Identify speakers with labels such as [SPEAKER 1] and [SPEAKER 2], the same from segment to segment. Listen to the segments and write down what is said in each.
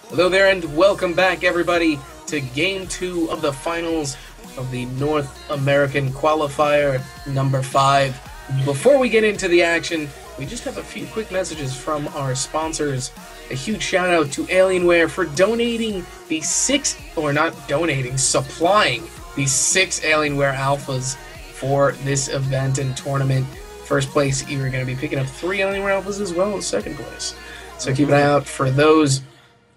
[SPEAKER 1] Hello there and welcome back everybody to Game 2 of the finals of the North American Qualifier number 5. Before we get into the action, we just have a few quick messages from our sponsors. A huge shout out to Alienware for donating the supplying the 6 Alienware Alphas for this event and tournament. First place, you're going to be picking up 3 Alienware Alphas as well as second place. So keep an eye out for those.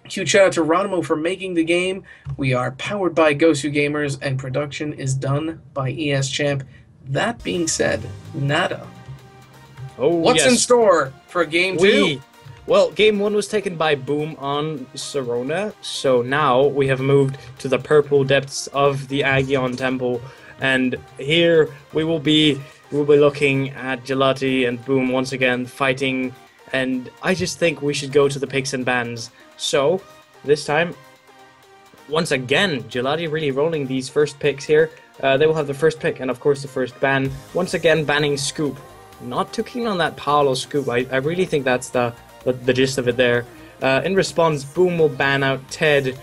[SPEAKER 1] Huge shout out to Ronimo for making the game. We are powered by Gosu Gamers and production is done by ES Champ. That being said, Nada. What's in store for Game 2?
[SPEAKER 2] Well, Game 1 was taken by Boom on Sorona, so now we have moved to the purple depths of the Agion Temple, and here we'll be looking at Gelati and Boom once again fighting, and I just think we should go to the picks and bans. So, this time, once again, Gelati really rolling these first picks here. They will have the first pick and, of course, the first ban. Once again, banning Scoop. Not too keen on that Paolo Scoop. I really think that's the gist of it there. In response, Boom will ban out Ted.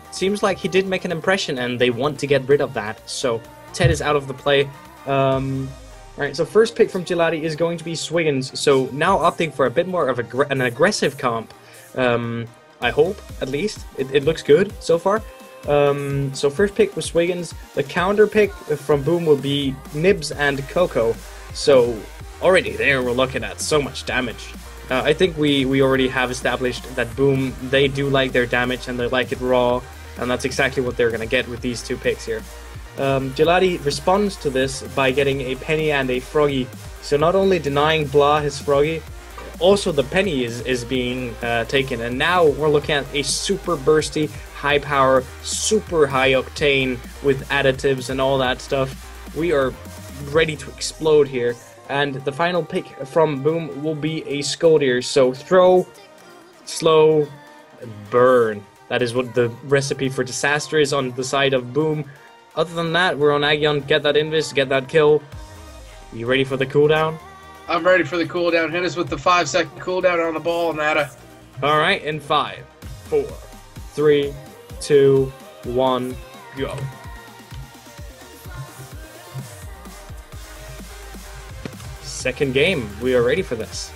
[SPEAKER 2] Seems like he did make an impression, and they want to get rid of that. So, Ted is out of the play. Alright, so first pick from Gelati is going to be Swiggins. So, now opting for a bit more of an aggressive comp. I hope, at least. It looks good so far. So first pick was Swiggins. The counter pick from Boom will be Nibs and Coco. So already there we're looking at so much damage. I think we already have established that Boom, they do like their damage and they like it raw. And that's exactly what they're going to get with these 2 picks here. Gelati responds to this by getting a Penny and a Froggy. So not only denying Blah his Froggy, also the Penny is being taken, and now we're looking at a super bursty, high power, super high octane with additives and all that stuff. We are ready to explode here, and the final pick from Boom will be a Scoldier. So throw, slow, burn. That is what the recipe for disaster is on the side of Boom. Other than that, we're on Agion. Get that invis, get that kill. You ready for the cooldown?
[SPEAKER 1] I'm ready for the cooldown. Hit us with the 5-second cooldown on the ball, Nada.
[SPEAKER 2] Alright, in 5, 4, 3, 2, 1, go. Second game. We are ready for this.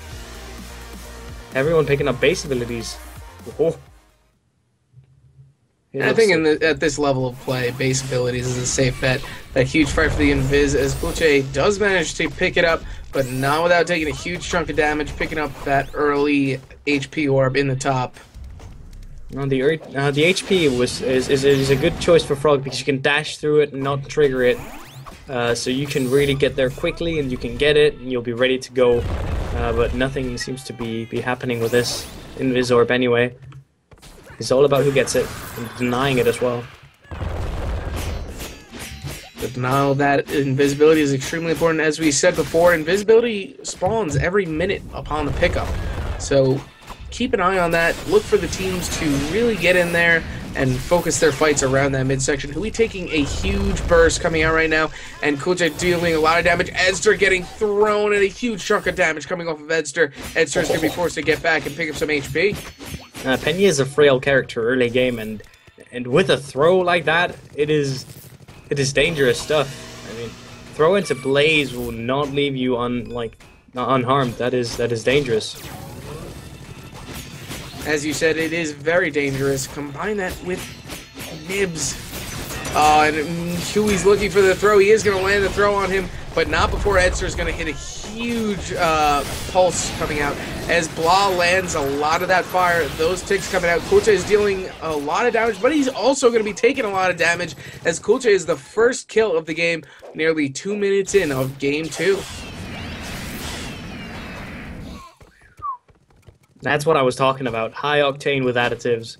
[SPEAKER 2] Everyone picking up base abilities. Oh.
[SPEAKER 1] I think at this level of play, base abilities is a safe bet. That huge fight for the Invis, as Kulche does manage to pick it up, but not without taking a huge chunk of damage, picking up that early HP orb in the top.
[SPEAKER 2] No, the HP is a good choice for Frog because you can dash through it and not trigger it. So you can really get there quickly and you can get it and you'll be ready to go. But nothing seems to be happening with this Invis orb anyway. It's all about who gets it, and denying it as well.
[SPEAKER 1] The denial of that invisibility is extremely important. As we said before, invisibility spawns every minute upon the pickup. So keep an eye on that. Look for the teams to really get in there and focus their fights around that midsection. Hui taking a huge burst coming out right now, and Kulche dealing a lot of damage. Edster getting thrown, and a huge chunk of damage coming off of Edster. Edster's going to be forced to get back and pick up some HP.
[SPEAKER 2] Penny is a frail character early game, and with a throw like that, it is dangerous stuff. I mean, throw into Blaze will not leave you unharmed. That is dangerous.
[SPEAKER 1] As you said, it is very dangerous. Combine that with Nibs. And Huey's looking for the throw. He is going to land the throw on him, but not before Edster's going to hit a huge pulse coming out. As Blah lands a lot of that fire, those ticks coming out. Kulche is dealing a lot of damage, but he's also going to be taking a lot of damage as Kulche is the first kill of the game, nearly 2 minutes in of Game 2.
[SPEAKER 2] That's what I was talking about. High octane with additives.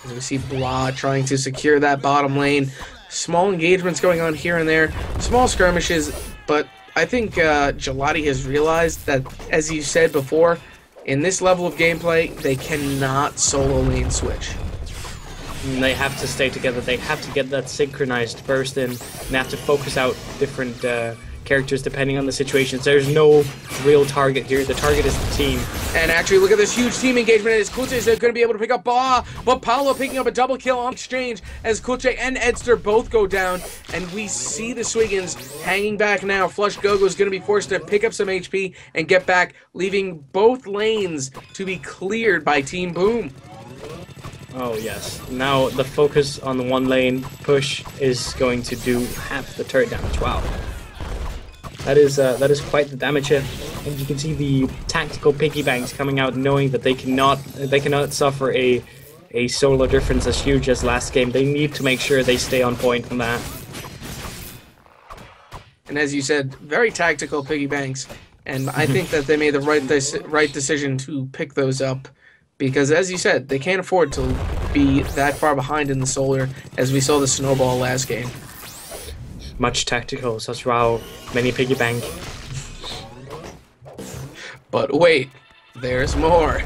[SPEAKER 1] As we see Blah trying to secure that bottom lane. Small engagements going on here and there. Small skirmishes, but I think Gelati has realized that, as you said before, in this level of gameplay, they cannot solo lane switch.
[SPEAKER 2] They have to stay together. They have to get that synchronized burst in. And they have to focus out different characters depending on the situations. There's no real target here. The target is the team.
[SPEAKER 1] And actually, look at this huge team engagement as Kulche is going to be able to pick up Ba, but Paolo picking up a double kill on exchange as Kulche and Edster both go down. And we see the Swiggins hanging back now. Flush Gogo is going to be forced to pick up some HP and get back, leaving both lanes to be cleared by Team Boom.
[SPEAKER 2] Oh yes. Now the focus on the one lane push is going to do half the turret damage. Wow. That is quite the damage hit. And you can see the tactical piggy banks coming out, knowing that they cannot suffer a solo difference as huge as last game. They need to make sure they stay on point from that.
[SPEAKER 1] And as you said, very tactical piggy banks. And I think that they made the right decision to pick those up. Because, as you said, they can't afford to be that far behind in the solar, as we saw the snowball last game.
[SPEAKER 2] Much tactical, such wow, many piggy bank.
[SPEAKER 1] But wait, there's more.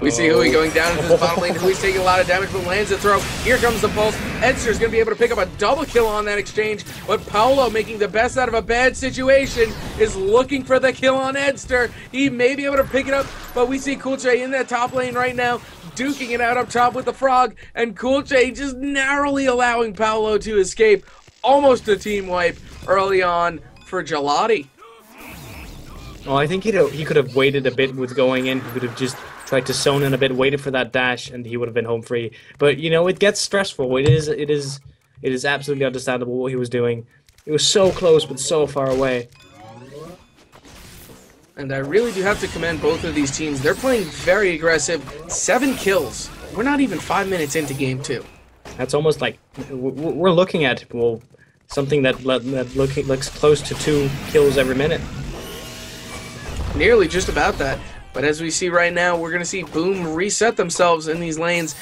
[SPEAKER 1] We see Hui going down into this bottom lane. Hui's taking a lot of damage, but lands the throw. Here comes the pulse. Edster's going to be able to pick up a double kill on that exchange, but Paolo, making the best out of a bad situation, is looking for the kill on Edster. He may be able to pick it up, but we see Kulche in that top lane right now, duking it out up top with the frog, and Kulche just narrowly allowing Paolo to escape. Almost a team wipe early on for Gelati.
[SPEAKER 2] Well, I think he could have waited a bit with going in. He could have just tried to zone in a bit, waited for that dash, and he would have been home free. But you know, it gets stressful. It is absolutely understandable what he was doing. It was so close, but so far away.
[SPEAKER 1] And I really do have to commend both of these teams. They're playing very aggressive. 7 kills. We're not even 5 minutes into game 2.
[SPEAKER 2] That's almost like we're looking at something that looks close to 2 kills every minute.
[SPEAKER 1] Nearly just about that. But as we see right now, we're going to see Boom reset themselves in these lanes.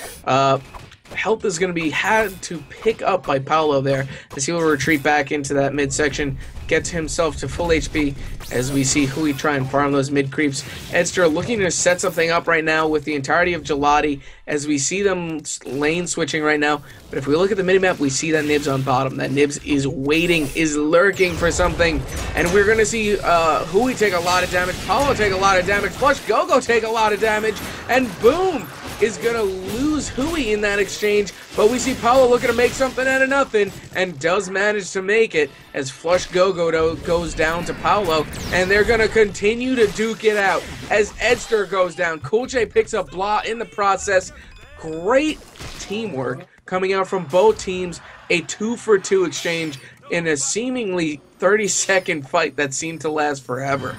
[SPEAKER 1] Health is going to be had to pick up by Paolo there as he will retreat back into that midsection, gets himself to full HP as we see Hui try and farm those mid creeps. Edster looking to set something up right now with the entirety of Gelati as we see them lane switching right now. But if we look at the minimap, we see that Nibs on bottom. That Nibs is waiting, is lurking for something. And we're going to see Hui take a lot of damage, Paolo take a lot of damage, Flush Gogo take a lot of damage, and Boom is going to lose Hui in that exchange, but we see Paolo looking to make something out of nothing, and does manage to make it as Flush Gogo goes down to Paolo, and they're going to continue to duke it out as Edster goes down. Kulche picks up Blah in the process. Great teamwork coming out from both teams. A 2-for-2 exchange in a seemingly 30-second fight that seemed to last forever.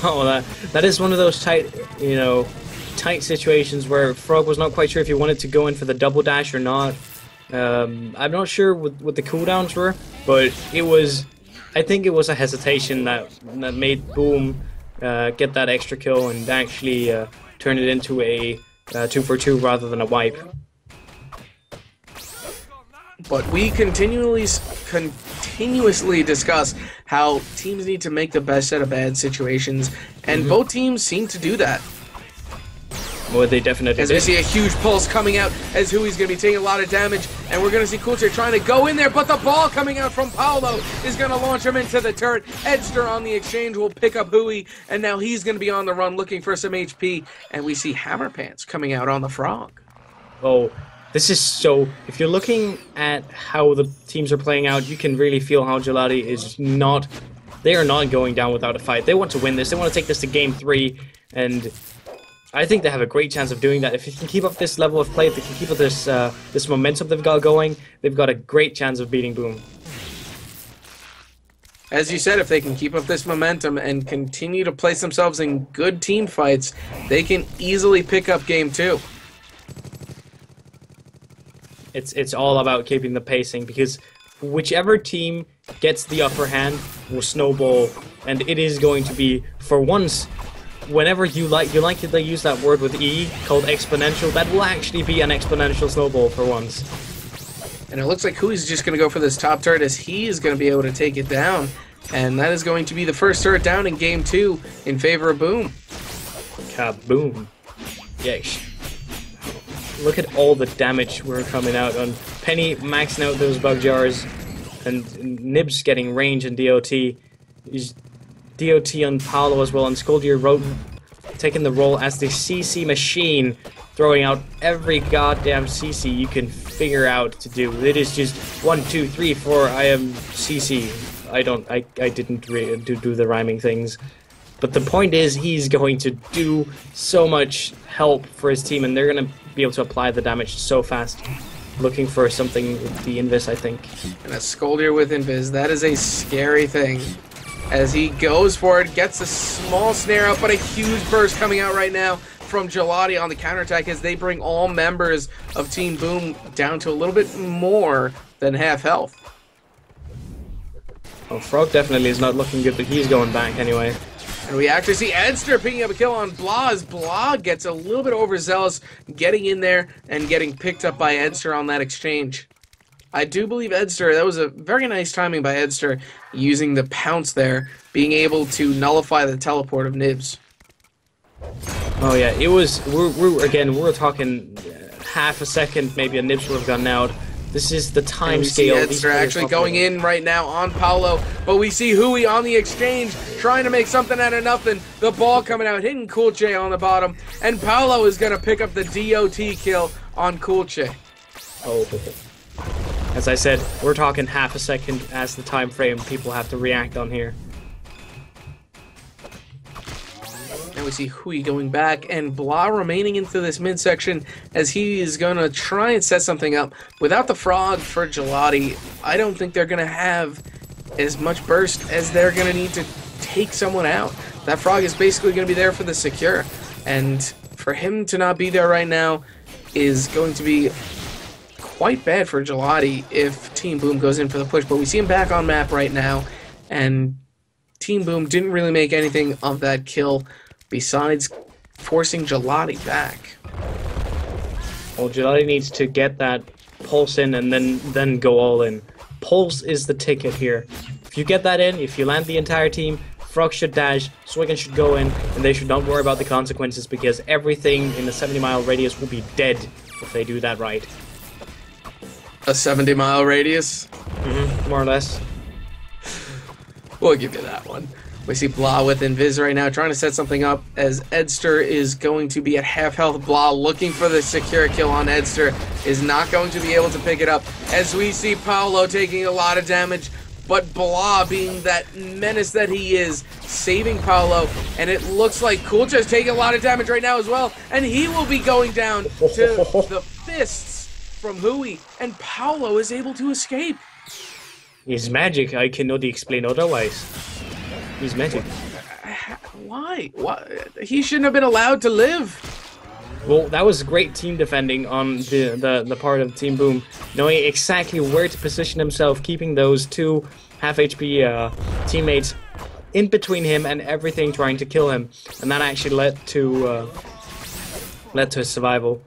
[SPEAKER 2] Oh, that is one of those tight situations where Frog was not quite sure if he wanted to go in for the double dash or not. I'm not sure what the cooldowns were, but I think it was a hesitation that made Boom get that extra kill and actually turn it into a 2-for-2 rather than a wipe.
[SPEAKER 1] But we continuously discuss how teams need to make the best out of bad situations, and both teams seem to do that.
[SPEAKER 2] Well, they definitely did.
[SPEAKER 1] As we see a huge pulse coming out as Hui's going to be taking a lot of damage, and we're going to see Kulche trying to go in there, but the ball coming out from Paolo is going to launch him into the turret. Edster on the exchange will pick up Hui, and now he's going to be on the run looking for some HP, and we see Hammer Pants coming out on the Frog.
[SPEAKER 2] Oh, this is so... If you're looking at how the teams are playing out, you can really feel how Gelati is not... They are not going down without a fight. They want to win this. They want to take this to game 3, and... I think they have a great chance of doing that. If they can keep up this level of play, if they can keep up this this momentum they've got going, they've got a great chance of beating Boom.
[SPEAKER 1] As you said, if they can keep up this momentum and continue to place themselves in good team fights, they can easily pick up game 2.
[SPEAKER 2] It's all about keeping the pacing, because whichever team gets the upper hand will snowball, and it is going to be, for once, whenever you like to use that word with E called exponential, that will actually be an exponential snowball for once.
[SPEAKER 1] And it looks like Hui's just going to go for this top turret as he is going to be able to take it down. And that is going to be the first turret down in game 2 in favor of Boom.
[SPEAKER 2] Kaboom. Yes. Look at all the damage we're coming out on. Penny maxing out those bug jars, and Nibs getting range and DOT. He's DOT on Paolo as well, and Skoldier taking the role as the CC machine, throwing out every goddamn CC you can figure out to do. It is just 1, 2, 3, 4. I am CC. I didn't do the rhyming things, but the point is he's going to do so much help for his team, and they're gonna be able to apply the damage so fast. Looking for something with the Invis, I think.
[SPEAKER 1] And a Skoldier with Invis, that is a scary thing. As he goes for it, gets a small snare up, but a huge burst coming out right now from Gelati on the counterattack as they bring all members of Team Boom down to a little bit more than half health.
[SPEAKER 2] Oh, Frog definitely is not looking good, but he's going back anyway.
[SPEAKER 1] And we actually see Edster picking up a kill on Blah as Blah gets a little bit overzealous, getting in there and getting picked up by Edster on that exchange. I do believe Edster, that was a very nice timing by Edster, using the pounce there, being able to nullify the teleport of Nibs.
[SPEAKER 2] Oh yeah, it was, we're talking half a second, maybe a Nibs would have gone out. This is the time scale.
[SPEAKER 1] Edster actually going in right now on Paolo, but we see Hui on the exchange trying to make something out of nothing. The ball coming out, hitting Coolche on the bottom, and Paolo is going to pick up the DOT kill on Coolche.
[SPEAKER 2] Oh. As I said, we're talking half a second as the time frame people have to react on here.
[SPEAKER 1] And we see Hui going back and Blah remaining into this midsection as he is going to try and set something up. Without the Frog for Gelati, I don't think they're going to have as much burst as they're going to need to take someone out. That Frog is basically going to be there for the secure. And for him to not be there right now is going to be quite bad for Gelati if Team Boom goes in for the push. But we see him back on map right now, and Team Boom didn't really make anything of that kill besides forcing Gelati back.
[SPEAKER 2] Well, Gelati needs to get that pulse in and then go all in. Pulse is the ticket here. If you get that in, if you land the entire team, Frog should dash, Swigan should go in, and they should not worry about the consequences because everything in the 70-mile radius will be dead if they do that right.
[SPEAKER 1] A 70-mile radius?
[SPEAKER 2] More or less.
[SPEAKER 1] We'll give you that one. We see Blah with Invis right now trying to set something up as Edster is going to be at half health. Blah looking for the secure kill on Edster is not going to be able to pick it up as we see Paolo taking a lot of damage, but Blah being that menace that he is, saving Paolo, and it looks like Coolcha is taking a lot of damage right now as well, and he will be going down to the fists from Hui, and Paolo is able to escape.
[SPEAKER 2] He's magic, I cannot explain otherwise. He's magic.
[SPEAKER 1] Why? He shouldn't have been allowed to live.
[SPEAKER 2] Well, that was great team defending on the part of Team Boom, knowing exactly where to position himself, keeping those two half HP teammates in between him and everything, trying to kill him, and that actually led to his survival.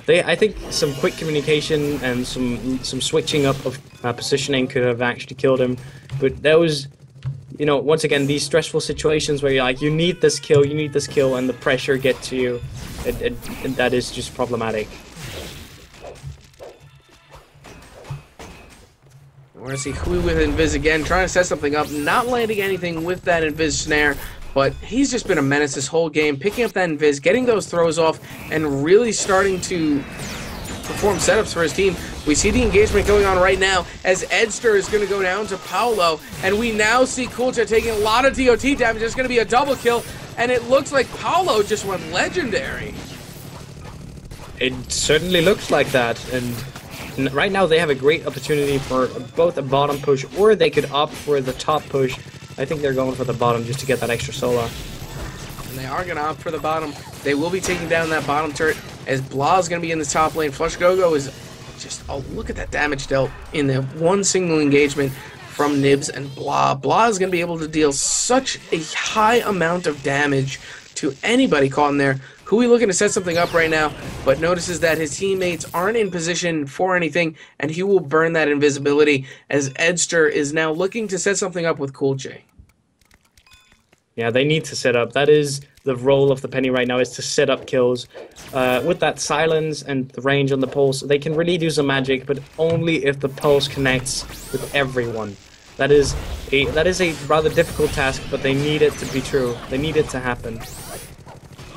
[SPEAKER 2] I think some quick communication and some switching up of positioning could have actually killed him, but that was, you know, once again, these stressful situations where you're like, you need this kill, and the pressure gets to you, and that is just problematic.
[SPEAKER 1] We're going to see Hui with Invis again, trying to set something up, not landing anything with that Invis snare, but he's just been a menace this whole game, picking up that Invis, getting those throws off, and really starting to perform setups for his team. We see the engagement going on right now as Edster is going to go down to Paolo, and we now see Coolcha taking a lot of DOT damage. There's going to be a double kill, and it looks like Paolo just went legendary.
[SPEAKER 2] It certainly looks like that, and right now they have a great opportunity for both a bottom push, or they could opt for the top push. I think they're going for the bottom just to get that extra solo.
[SPEAKER 1] And they are going to opt for the bottom. They will be taking down that bottom turret as Blah is going to be in the top lane. Flush Go-Go is just, oh, look at that damage dealt in the one single engagement from Nibs and Blah. Blah is going to be able to deal such a high amount of damage to anybody caught in there. Hui looking to set something up right now, but notices that his teammates aren't in position for anything, and he will burn that invisibility as Edster is now looking to set something up with Coolche.
[SPEAKER 2] Yeah, they need to set up. That is the role of the Penny right now, is to set up kills. With that silence and the range on the pulse, they can really do some magic, but only if the pulse connects with everyone. That is a rather difficult task, but they need it to be true. They need it to happen.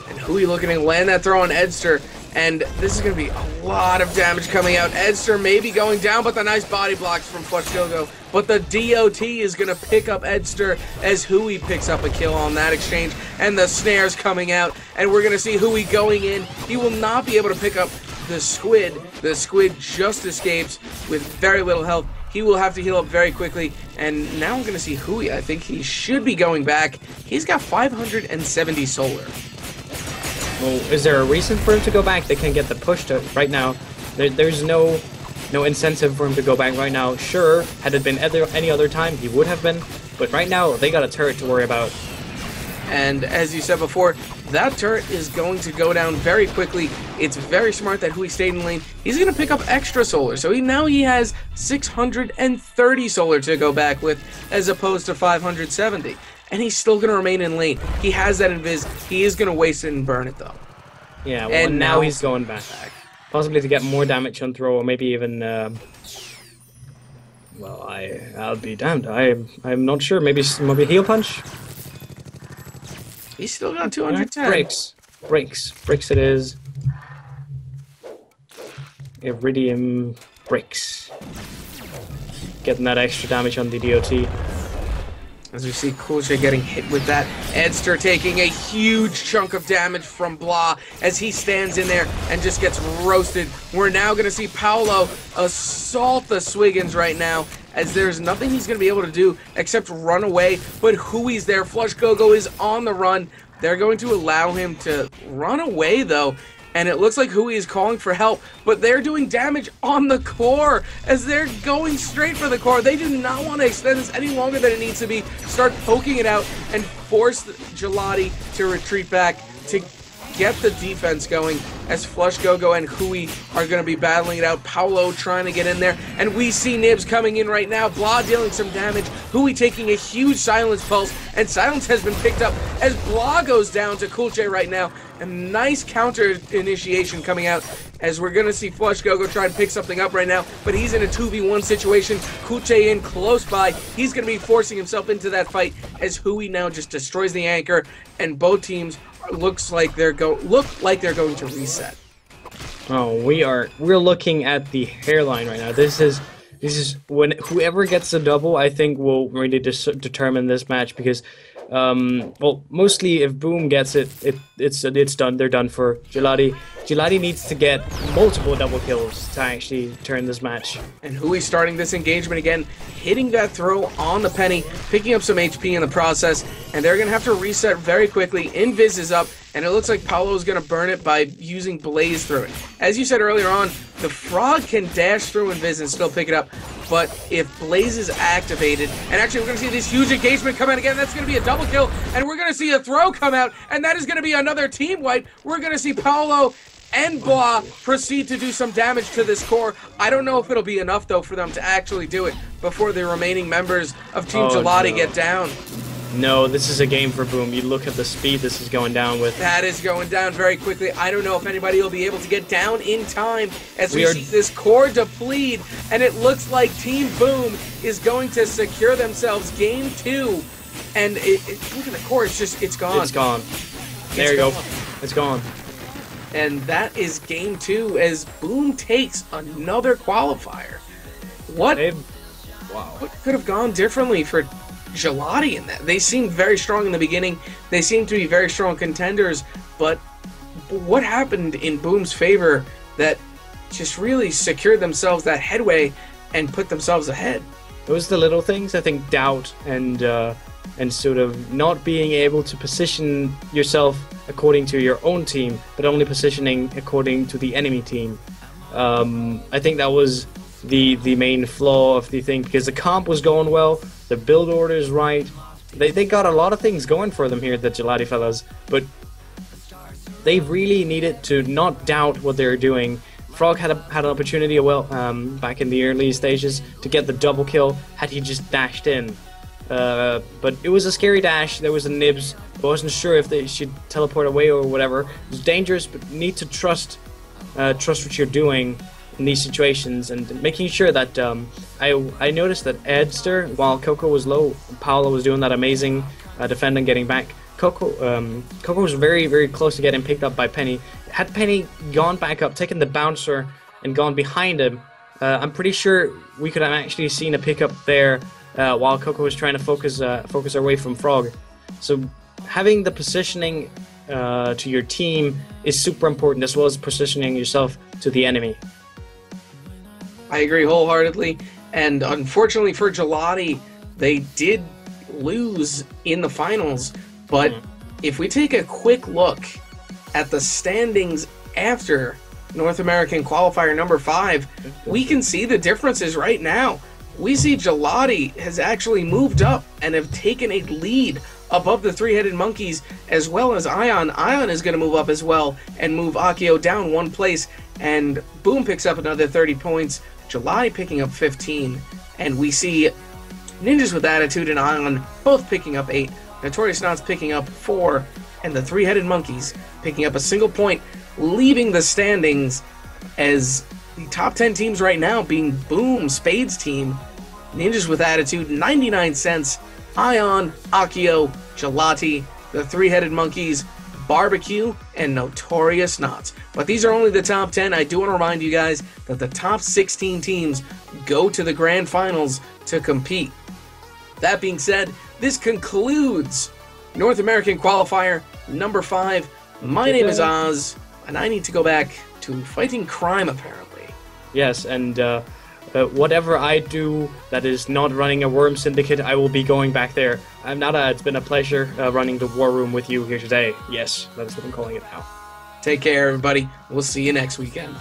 [SPEAKER 1] And Hui looking to land that throw on Edster, and this is going to be a lot of damage coming out. Edster may be going down, but the nice body blocks from Flush Gogo. But the DOT is going to pick up Edster as Hui picks up a kill on that exchange, and the snares coming out, and we're going to see Hui going in. He will not be able to pick up the squid. The squid just escapes with very little health. He will have to heal up very quickly, and now we're going to see Hui. I think he should be going back. He's got 570 solar.
[SPEAKER 2] Well, is there a reason for him to go back? They can get the push to right now. There's no incentive for him to go back right now. Sure, had it been any other time, he would have been. But right now, they got a turret to worry about.
[SPEAKER 1] And as you said before, that turret is going to go down very quickly. It's very smart that Hui stayed in lane. He's going to pick up extra solar. So now he has 630 solar to go back with, as opposed to 570. And he's still going to remain in lane. He has that invis. He is going to waste it and burn it, though.
[SPEAKER 2] Yeah, well, and now he's going back. Possibly to get more damage on throw, or maybe even... well, I'll be damned. I'm not sure. Maybe heal punch?
[SPEAKER 1] He's still got 210.
[SPEAKER 2] Breaks it is. Iridium breaks. Getting that extra damage on the DOT.
[SPEAKER 1] As we see Kulche getting hit with that. Edster taking a huge chunk of damage from Blah as he stands in there and just gets roasted. We're now going to see Paolo assault the Swiggins right now, as there's nothing he's going to be able to do except run away. But Hui's there. Flush Gogo is on the run. They're going to allow him to run away, though. And it looks like Hui is calling for help, but they're doing damage on the core as they're going straight for the core. They do not want to extend this any longer than it needs to be. Start poking it out and force Gelati to retreat back to get the defense going, as Flush Gogo and Hui are going to be battling it out. Paolo trying to get in there, and we see Nibs coming in right now. Blah dealing some damage, Hui taking a huge silence pulse, and silence has been picked up as Blah goes down to Kulche right now. A nice counter initiation coming out, as we're going to see Flush Gogo try and pick something up right now, but he's in a 2v1 situation. Kulche in close by. He's going to be forcing himself into that fight as Hui now just destroys the anchor, and both teams look like they're going to reset.
[SPEAKER 2] Oh, we're looking at the hairline right now. This is when whoever gets the double, I think, will really determine this match, because well, mostly if Boom gets it, it's done. They're done for Gelati. Gelati needs to get multiple double kills to actually turn this match.
[SPEAKER 1] And Hui's starting this engagement again, hitting that throw on the penny, picking up some HP in the process, and they're going to have to reset very quickly. Invis is up, and it looks like Paolo's going to burn it by using Blaze through it. As you said earlier on, the Frog can dash through Invis and still pick it up, but if Blaze is activated, and actually we're going to see this huge engagement come out again, that's going to be a double kill, and we're going to see a throw come out, and that is going to be another team wipe. We're going to see Paolo and Blah proceed to do some damage to this core. I don't know if it'll be enough, though, for them to actually do it before the remaining members of Team Gelati get down.
[SPEAKER 2] No, this is a game for Boom. You look at the speed this is going down with.
[SPEAKER 1] That is going down very quickly. I don't know if anybody will be able to get down in time as we see this core deplete, and it looks like Team Boom is going to secure themselves Game 2. And look at the core, it's gone.
[SPEAKER 2] It's gone. There you go. It's gone.
[SPEAKER 1] And that is Game 2 as Boom takes another qualifier. What could have gone differently for Gelati in that? They seemed very strong in the beginning. They seemed to be very strong contenders, but what happened in Boom's favor that just really secured themselves that headway and put themselves ahead?
[SPEAKER 2] It was the little things, I think, doubt and sort of not being able to position yourself according to your own team, but only positioning according to the enemy team. I think that was the main flaw of the thing, because the comp was going well, the build order is right, they got a lot of things going for them here, the Gelati fellas, but they really needed to not doubt what they were doing. Frog had an opportunity back in the early stages to get the double kill had he just dashed in. But it was a scary dash. There was a Nibs. I wasn't sure if they should teleport away or whatever. It was dangerous, but you need to trust what you're doing. in these situations, and making sure that I noticed that Edster, while Coco was low, Paolo was doing that amazing defending, getting back. Coco was very, very close to getting picked up by Penny. Had Penny gone back up, taken the bouncer, and gone behind him, I'm pretty sure we could have actually seen a pickup there while Coco was trying to focus away from Frog. So having the positioning to your team is super important, as well as positioning yourself to the enemy.
[SPEAKER 1] I agree wholeheartedly, and unfortunately for Gelati, they did lose in the finals, but if we take a quick look at the standings after North American Qualifier number 5, we can see the differences right now. We see Gelati has actually moved up and have taken a lead above the three-headed monkeys, as well as Ion. Ion is going to move up as well and move Akio down 1 place, and Boom picks up another 30 points, Gelati picking up 15, and we see Ninjas with Attitude and Ion both picking up 8, Notorious Knots picking up 4, and the three-headed monkeys picking up a single point, leaving the standings as the top 10 teams right now being Boom, Spade's team, Ninjas with Attitude, 99 cents, Ion, Akio, Gelati, the three-headed monkeys, Barbecue, and Notorious Knots. But these are only the top 10. I do want to remind you guys that the top 16 teams go to the grand finals to compete. That being said, this concludes North American Qualifier number 5. My name is Oz, and I need to go back to fighting crime, apparently.
[SPEAKER 2] Yes, and whatever I do that is not running a Worm Syndicate, I will be going back there. Nada, it's been a pleasure running the War Room with you here today. Yes, that is what I'm calling it now.
[SPEAKER 1] Take care, everybody. We'll see you next weekend.